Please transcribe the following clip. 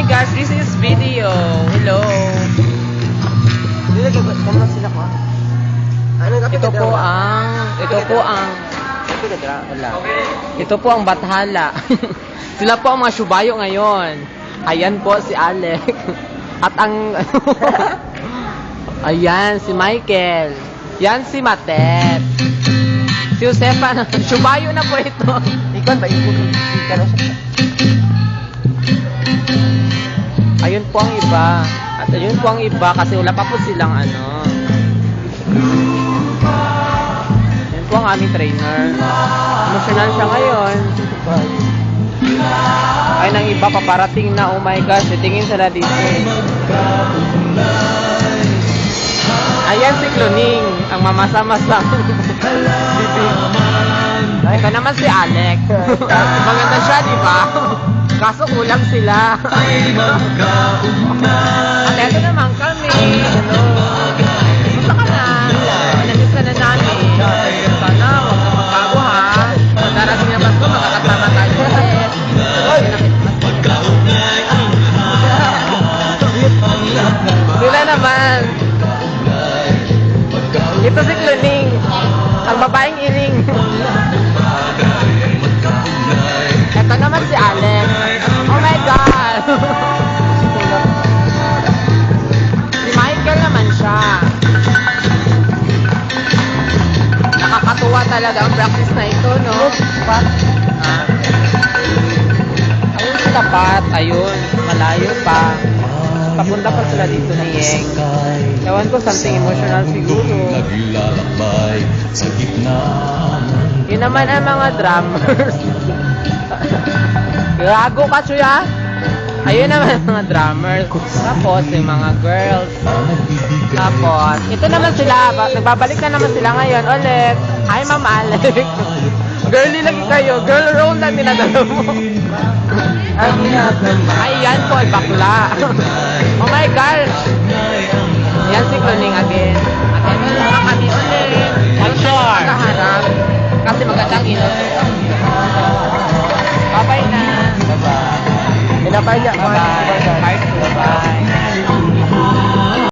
gosh, this is video. Hello. Ito po ang Bathala. Sila po ang mga subayo ngayon. Ayan po si Alec. At ang ayan si Michael. Yan si Matet. Si Josefa, subayo na po ito. Ikaw ba ka na siya? Ayun po ang iba. At ayun po ang iba kasi wala pa po silang ano. Yan po ang aming trainer. Emotional siya ngayon. Ay, nang iba paparating na. Oh my gosh, tingin sila dito. Ayan si Cluning, ang mamasa-masa. Ito naman si Alec. Maganda siya, di ba? Kaso kulang sila. At ito naman kami. Hello. Gusto ka na? Nandito ka na namin. Sana, huwag ka magbago ha. Pag darating na Pasko, makakasama tayo ulit. Sila naman. Ito si Cluning, ang babaeng iling. Ito naman si Alex. Oh my God! Si Michael naman siya. Nakakatuwa talaga ang practice na ito, no? Ayun si Tapat. Ayun, malayo pa. Papunta pa sila dito ni Yeng. Ewan ko, something emotional siguro. Yun naman ang mga drummers. Gago ka, Chuya? Ayun naman ang mga drummers. Tapos, yung mga girls. Tapos, ito naman sila. Nagbabalik na naman sila ngayon ulit. Hi, Ma'am Alec. Girly lagi kayo. Girl roll na dinadala mo. Ay, yan po, ay bakla. Oh my gosh. Yan si Cluning again. At ito naman kami ulit. Sure. Nakaharap. Kasi magandang ino. Bye-bye na. Bye-bye. Bye-bye. Bye-bye.